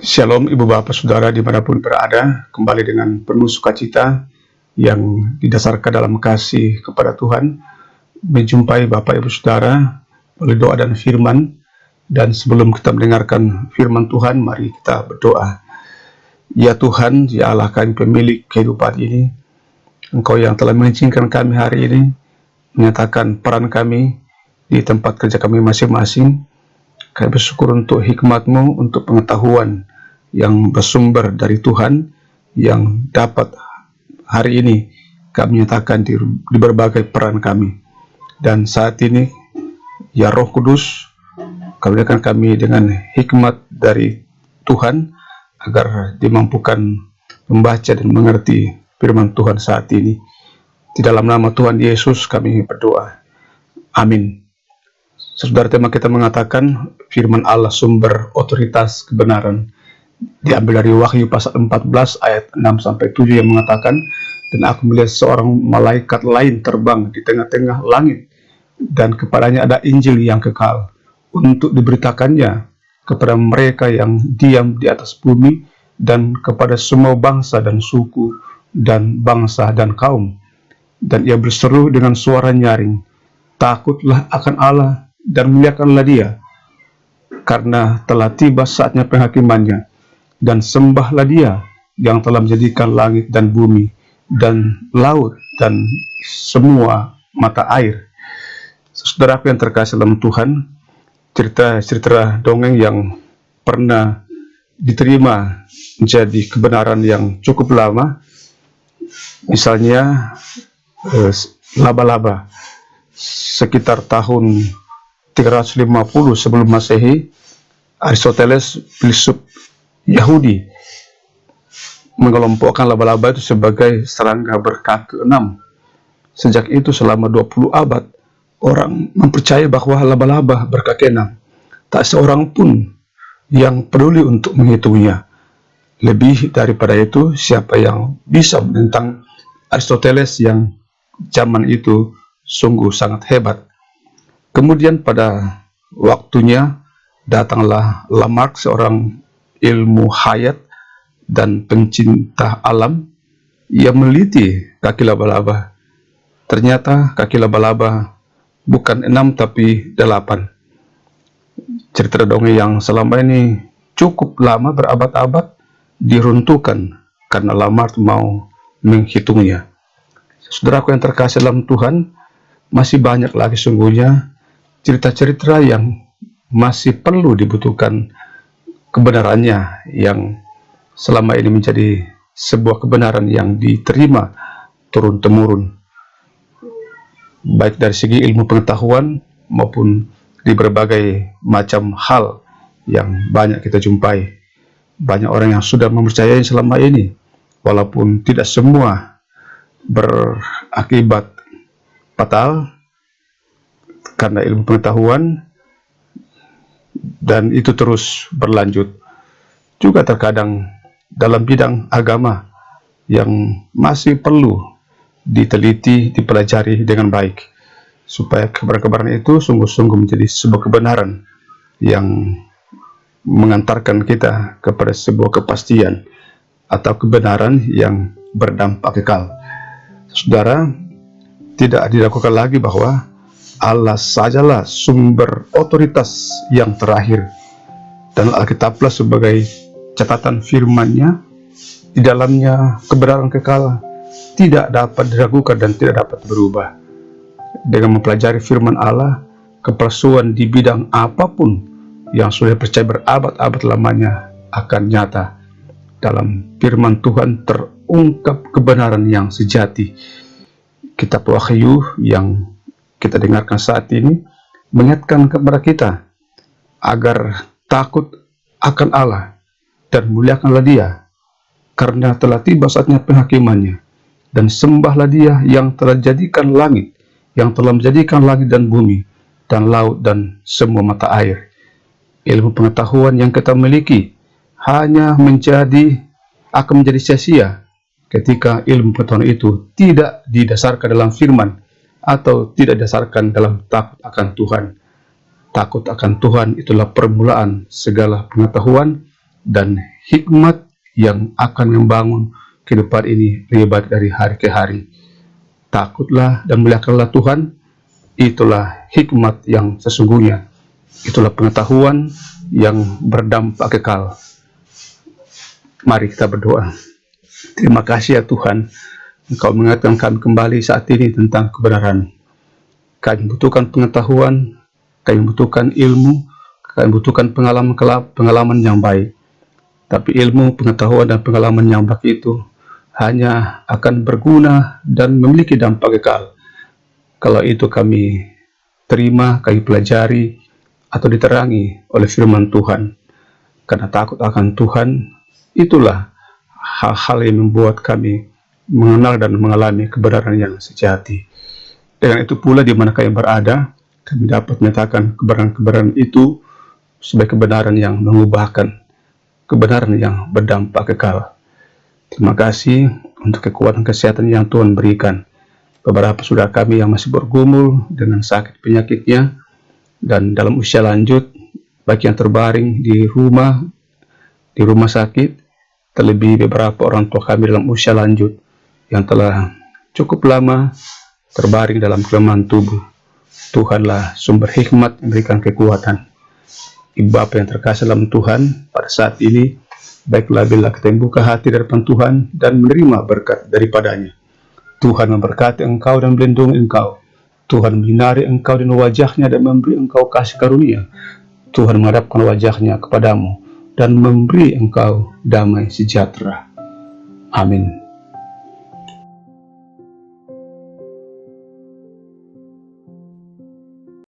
Shalom Ibu Bapak Saudara dimanapun berada, kembali dengan penuh sukacita yang didasarkan dalam kasih kepada Tuhan, menjumpai Bapak Ibu Saudara melalui doa dan firman. Dan sebelum kita mendengarkan firman Tuhan, mari kita berdoa. Ya Tuhan, ya Allah kami pemilik kehidupan ini, Engkau yang telah mengizinkan kami hari ini menyatakan peran kami di tempat kerja kami masing-masing. Kami bersyukur untuk hikmat-Mu, untuk pengetahuan yang bersumber dari Tuhan, yang dapat hari ini kami nyatakan di berbagai peran kami. Dan saat ini, ya Roh Kudus, kabulkan kami dengan hikmat dari Tuhan, agar dimampukan membaca dan mengerti firman Tuhan saat ini. Di dalam nama Tuhan Yesus kami berdoa. Amin. Saudara, tema kita mengatakan firman Allah sumber otoritas kebenaran. Diambil dari Wahyu pasal 14 ayat 6-7 yang mengatakan, dan aku melihat seorang malaikat lain terbang di tengah-tengah langit, dan kepadanya ada Injil yang kekal untuk diberitakannya kepada mereka yang diam di atas bumi, dan kepada semua bangsa dan suku dan bangsa dan kaum. Dan ia berseru dengan suara nyaring, takutlah akan Allah dan muliakanlah Dia, karena telah tiba saatnya penghakimannya, dan sembahlah Dia yang telah menjadikan langit dan bumi dan laut dan semua mata air. Saudaraku yang terkasih dalam Tuhan, cerita dongeng yang pernah diterima menjadi kebenaran yang cukup lama, misalnya laba-laba. Sekitar tahun 350 sebelum Masehi, Aristoteles, filsuf Yahudi, mengelompokkan laba-laba itu sebagai serangga berkaki 6. Sejak itu selama 20 abad, orang mempercayai bahwa laba-laba berkaki 6. Tak seorang pun yang peduli untuk menghitungnya. Lebih daripada itu, siapa yang bisa menentang Aristoteles yang zaman itu sungguh sangat hebat. Kemudian pada waktunya datanglah Lamarck, seorang ilmu hayat dan pencinta alam. Ia meneliti kaki laba-laba. Ternyata kaki laba-laba bukan 6 tapi 8. Cerita dongeng yang selama ini cukup lama, berabad-abad, diruntuhkan karena Lamarck mau menghitungnya. Saudaraku yang terkasih dalam Tuhan, masih banyak lagi sungguhnya cerita-cerita yang masih perlu dibutuhkan kebenarannya, yang selama ini menjadi sebuah kebenaran yang diterima turun-temurun, baik dari segi ilmu pengetahuan maupun di berbagai macam hal yang banyak kita jumpai. Banyak orang yang sudah mempercayai selama ini, walaupun tidak semua berakibat fatal karena ilmu pengetahuan, dan itu terus berlanjut. Juga terkadang dalam bidang agama yang masih perlu diteliti, dipelajari dengan baik, supaya kebenaran-kebenaran itu sungguh-sungguh menjadi sebuah kebenaran yang mengantarkan kita kepada sebuah kepastian atau kebenaran yang berdampak kekal. Saudara, tidak diragukan lagi bahwa Allah sajalah sumber otoritas yang terakhir, dan Alkitablah sebagai catatan firman-Nya. Di dalamnya kebenaran kekal tidak dapat diragukan dan tidak dapat berubah. Dengan mempelajari firman Allah, kepalsuan di bidang apapun yang sudah percaya berabad-abad lamanya akan nyata. Dalam firman Tuhan terungkap kebenaran yang sejati. Kitab Wahyu yang kita dengarkan saat ini mengingatkan kepada kita agar takut akan Allah dan muliakanlah Dia, karena telah tiba saatnya penghakimannya, dan sembahlah Dia yang telah jadikan langit, yang telah menjadikan langit dan bumi dan laut dan semua mata air. Ilmu pengetahuan yang kita miliki hanya akan menjadi sia-sia ketika ilmu pengetahuan itu tidak didasarkan dalam firman, atau tidak didasarkan dalam takut akan Tuhan. Takut akan Tuhan itulah permulaan segala pengetahuan dan hikmat yang akan membangun kehidupan ini lebat dari hari ke hari. Takutlah dan muliakanlah Tuhan, itulah hikmat yang sesungguhnya. Itulah pengetahuan yang berdampak kekal. Mari kita berdoa. Terima kasih ya Tuhan, Engkau mengingatkan kami kembali saat ini tentang kebenaran. Kami membutuhkan pengetahuan, kami membutuhkan ilmu, kami membutuhkan pengalaman yang baik. Tapi ilmu, pengetahuan, dan pengalaman yang baik itu hanya akan berguna dan memiliki dampak kekal kalau itu kami terima, kami pelajari, atau diterangi oleh firman Tuhan. Karena takut akan Tuhan, itulah hal-hal yang membuat kami mengenal dan mengalami kebenaran yang sejati. Dengan itu pula di mana kami berada, kami dapat menyatakan kebenaran-kebenaran itu sebagai kebenaran yang mengubahkan, kebenaran yang berdampak kekal. Terima kasih untuk kekuatan kesehatan yang Tuhan berikan. Beberapa saudara kami yang masih bergumul dengan sakit penyakitnya dan dalam usia lanjut, baik yang terbaring di rumah sakit, terlebih beberapa orang tua kami dalam usia lanjut yang telah cukup lama terbaring dalam kelemahan tubuh. Tuhanlah sumber hikmat yang memberikan kekuatan. Ibu Bapa yang terkasih dalam Tuhan, pada saat ini, baiklah bila kita membuka hati di depan Tuhan dan menerima berkat daripadanya. Tuhan memberkati engkau dan melindungi engkau. Tuhan menyinari engkau dengan wajahnya dan memberi engkau kasih karunia. Tuhan menghadapkan wajahnya kepadamu dan memberi engkau damai sejahtera. Amin.